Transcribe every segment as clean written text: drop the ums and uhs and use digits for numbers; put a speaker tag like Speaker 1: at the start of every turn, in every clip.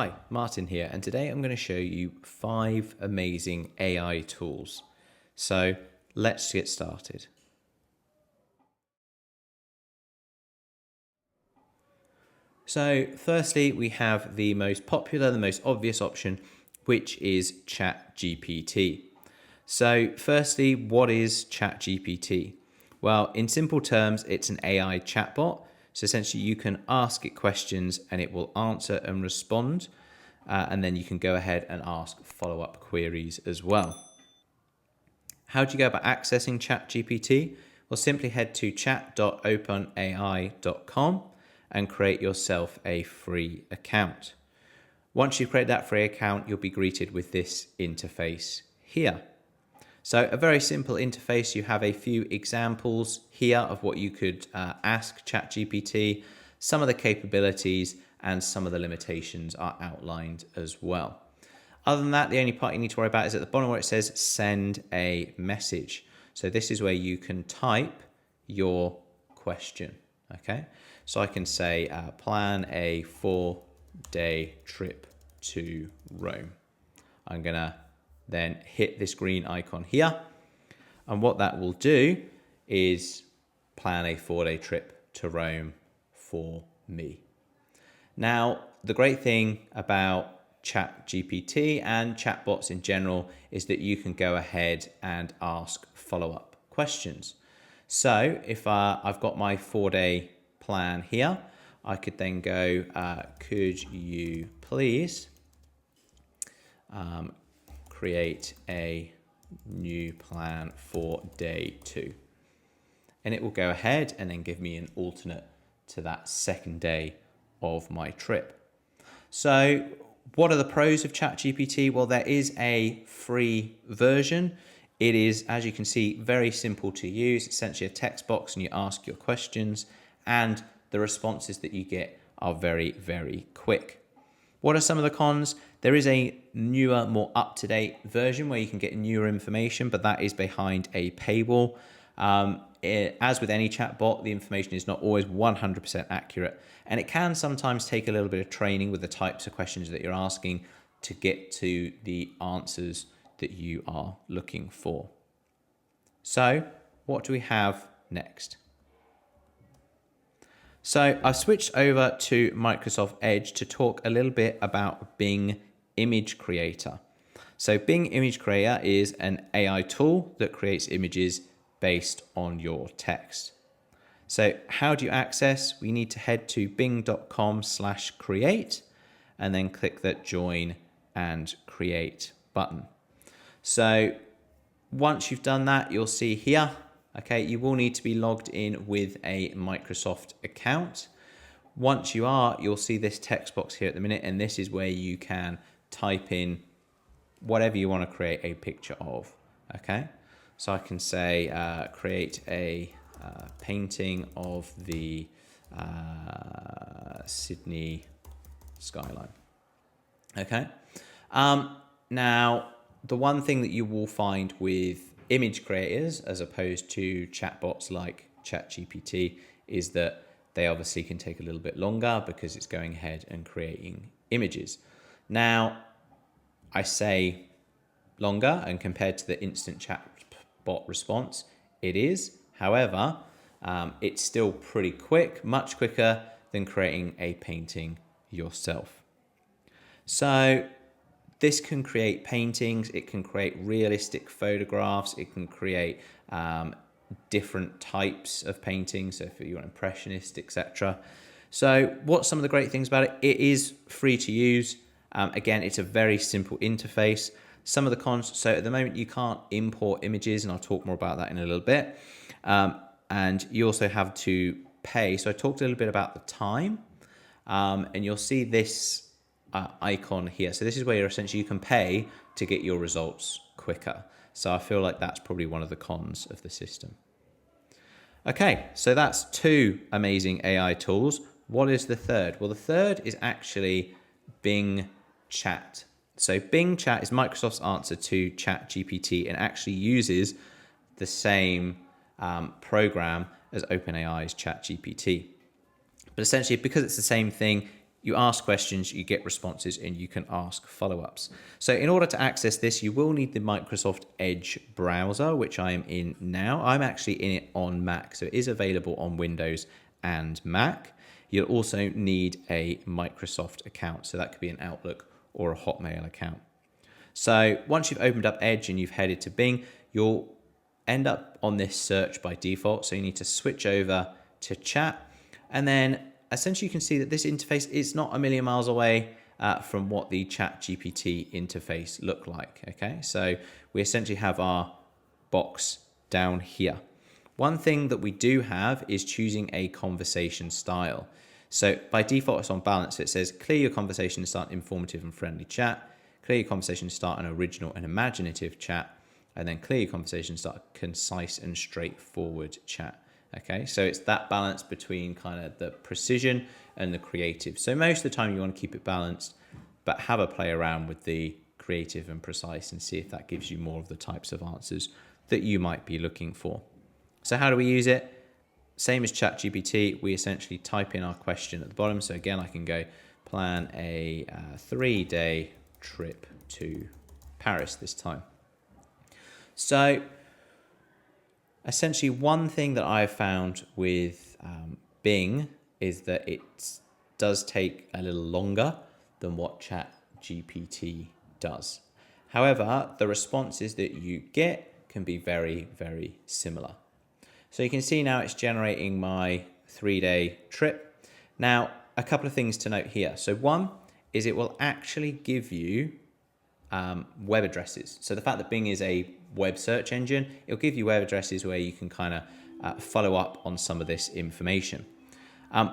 Speaker 1: Hi, Martin here, and today I'm going to show you 5 amazing AI tools. So let's get started. So firstly, we have the most popular, the most obvious option, which is ChatGPT. So firstly, what is ChatGPT? Well, in simple terms, it's an AI chatbot. So essentially you can ask it questions and it will answer and respond. And then you can go ahead and ask follow-up queries as well. How do you go about accessing ChatGPT? Well, simply head to chat.openai.com and create yourself a free account. Once you've created that free account, you'll be greeted with this interface here. So a very simple interface. You have a few examples here of what you could ask ChatGPT. Some of the capabilities and some of the limitations are outlined as well. Other than that, the only part you need to worry about is at the bottom where it says send a message. So this is where you can type your question. Okay, so I can say plan a 4-day trip to Rome. I'm gonna then hit this green icon here. And what that will do is plan a 4-day trip to Rome for me. Now, the great thing about ChatGPT and chatbots in general is that you can go ahead and ask follow-up questions. So if I've got my 4-day plan here, I could then go, could you please create a new plan for day 2? And it will go ahead and then give me an alternate to that second day of my trip. So what are the pros of ChatGPT? Well, there is a free version. It is, as you can see, very simple to use. Essentially a text box and you ask your questions and the responses that you get are very, very quick. What are some of the cons? There is a newer, more up-to-date version where you can get newer information, but that is behind a paywall. As with any chatbot, the information is not always 100% accurate, and it can sometimes take a little bit of training with the types of questions that you're asking to get to the answers that you are looking for. So, what do we have next? So I've switched over to Microsoft Edge to talk a little bit about Bing Image Creator. So Bing Image Creator is an AI tool that creates images based on your text. So how do you access? We need to head to bing.com/create and then click that join and create button. So once you've done that, you'll see here, okay, you will need to be logged in with a Microsoft account. Once you are, you'll see this text box here at the minute, and this is where you can type in whatever you want to create a picture of, okay? So I can say create a painting of the Sydney skyline, okay? Now, the one thing that you will find with image creators as opposed to chatbots like ChatGPT is that they obviously can take a little bit longer because it's going ahead and creating images. Now, I say longer, and compared to the instant chatbot response, it is. However, it's still pretty quick, much quicker than creating a painting yourself. So this can create paintings, it can create realistic photographs, it can create different types of paintings, so if you want impressionist, etc. So what's some of the great things about it? It is free to use. Again, it's a very simple interface. Some of the cons, so at the moment you can't import images, and I'll talk more about that in a little bit. And you also have to pay. So I talked a little bit about the time, and you'll see this icon here. So this is where you can pay to get your results quicker. So I feel like that's probably one of the cons of the system. Okay, so that's 2 amazing AI tools. What is the third? Well, the third is actually Bing Chat. So Bing Chat is Microsoft's answer to ChatGPT and actually uses the same program as OpenAI's ChatGPT. But essentially, because it's the same thing, You ask questions, you get responses, and you can ask follow-ups. So in order to access this, you will need the Microsoft Edge browser, which I am in now. I'm actually in it on Mac, so it is available on Windows and Mac. You'll also need a Microsoft account, so that could be an Outlook or a Hotmail account. So once you've opened up Edge and you've headed to Bing, you'll end up on this search by default. So you need to switch over to chat, and then essentially you can see that this interface is not a million miles away from what the ChatGPT interface looked like. Okay, so we essentially have our box down here. One thing that we do have is choosing a conversation style. So by default, it's on balance. So it says clear your conversation to start informative and friendly chat, clear your conversation to start an original and imaginative chat, and then clear your conversation to start concise and straightforward chat. Okay, so it's that balance between kind of the precision and the creative. So most of the time you want to keep it balanced, but have a play around with the creative and precise and see if that gives you more of the types of answers that you might be looking for. So how do we use it? Same as ChatGPT, we essentially type in our question at the bottom. So again, I can go plan a 3-day trip to Paris this time. So essentially, one thing that I've found with Bing is that it does take a little longer than what ChatGPT does. However, the responses that you get can be very, very similar. So you can see now it's generating my 3-day trip. Now, a couple of things to note here. So one is it will actually give you web addresses. So the fact that Bing is a web search engine, it'll give you web addresses where you can kind of follow up on some of this information.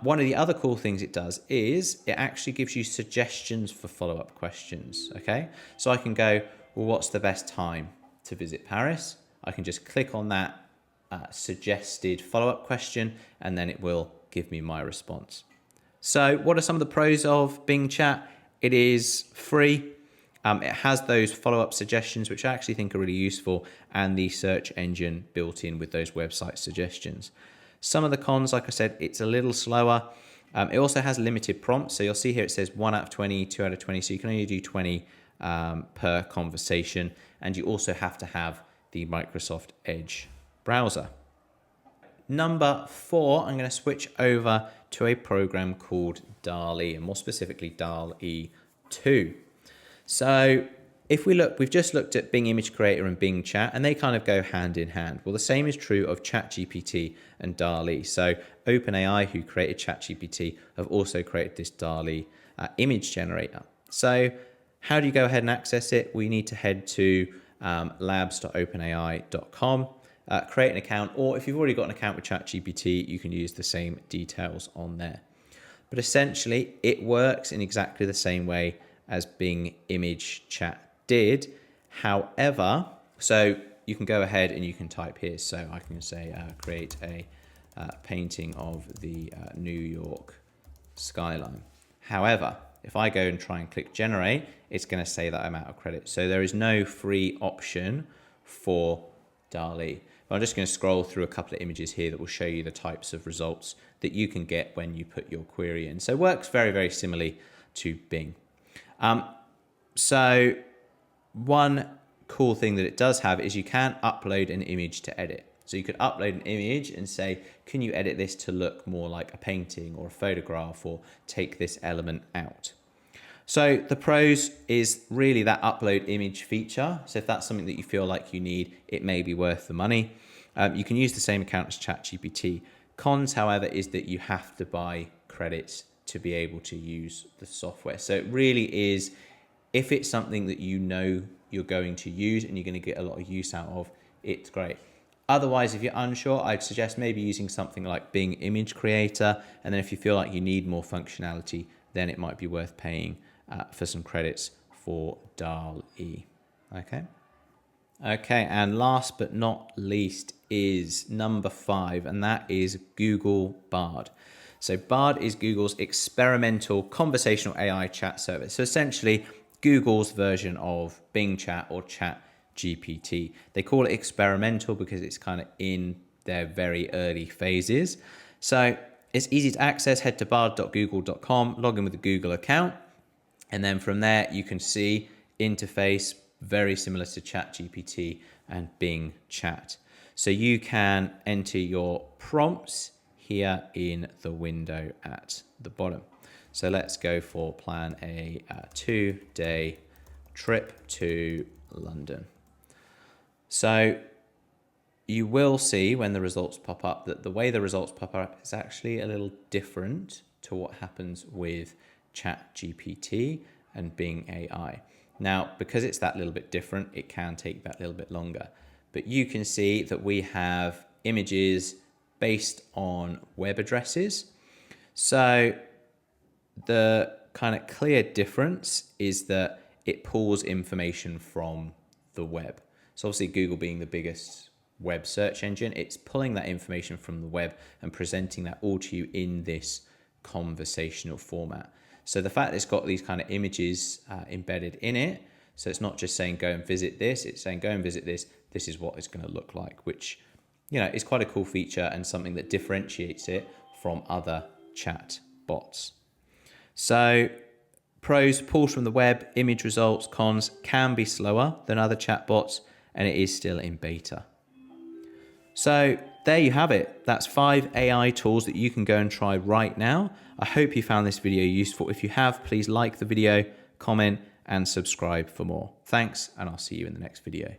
Speaker 1: One of the other cool things it does is it actually gives you suggestions for follow-up questions. Okay, so I can go, well, what's the best time to visit Paris? I can just click on that suggested follow-up question, and then it will give me my response. So what are some of the pros of Bing Chat? It is free. It has those follow-up suggestions, which I actually think are really useful, and the search engine built in with those website suggestions. Some of the cons, like I said, it's a little slower. It also has limited prompts. So you'll see here it says 1 out of 20, 2 out of 20. So you can only do 20 per conversation. And you also have to have the Microsoft Edge browser. Number 4, I'm going to switch over to a program called DALL-E, and more specifically DALL-E 2. So if we look, we've just looked at Bing Image Creator and Bing Chat, and they kind of go hand in hand. Well, the same is true of ChatGPT and DALL-E. So OpenAI, who created ChatGPT, have also created this DALL-E image generator. So how do you go ahead and access it? We need to head to labs.openai.com, create an account, or if you've already got an account with ChatGPT, you can use the same details on there. But essentially, it works in exactly the same way as Bing Image Chat did. However, so you can go ahead and you can type here. So I can say create a painting of the New York skyline. However, if I go and try and click generate, it's going to say that I'm out of credit. So there is no free option for DALL-E. But I'm just going to scroll through a couple of images here that will show you the types of results that you can get when you put your query in. So it works very, very similarly to Bing. So one cool thing that it does have is you can upload an image to edit. So you could upload an image and say, can you edit this to look more like a painting or a photograph, or take this element out? So the pros is really that upload image feature. So if that's something that you feel like you need, it may be worth the money. You can use the same account as ChatGPT. Cons, however, is that you have to buy credits to be able to use the software. So it really is, if it's something that you know you're going to use and you're going to get a lot of use out of, it's great. Otherwise, if you're unsure, I'd suggest maybe using something like Bing Image Creator. And then if you feel like you need more functionality, then it might be worth paying for some credits for DALL-E. Okay, and last but not least is number 5, and that is Google Bard. So Bard is Google's experimental conversational AI chat service. So essentially, Google's version of Bing Chat or ChatGPT. They call it experimental because it's kind of in their very early phases. So It's easy to access. Head to bard.google.com, log in with a Google account, and then from there you can see interface very similar to ChatGPT and Bing Chat. So you can enter your prompts here in the window at the bottom. So let's go for plan a 2-day trip to London. So you will see when the results pop up that the way the results pop up is actually a little different to what happens with ChatGPT and Bing AI. Now, because it's that little bit different, it can take that little bit longer. But you can see that we have images based on web addresses. So the kind of clear difference is that it pulls information from the web. So obviously Google being the biggest web search engine, it's pulling that information from the web and presenting that all to you in this conversational format. So the fact that it's got these kind of images embedded in it, so it's not just saying go and visit this, it's saying go and visit this, this is what it's going to look like, which, you know, is quite a cool feature and something that differentiates it from other chat bots. So pros: pulls from the web, image results. Cons: can be slower than other chatbots, and it is still in beta. So there you have it. That's 5 AI tools that you can go and try right now. I hope you found this video useful. If you have, please like the video, comment, and subscribe for more. Thanks, and I'll see you in the next video.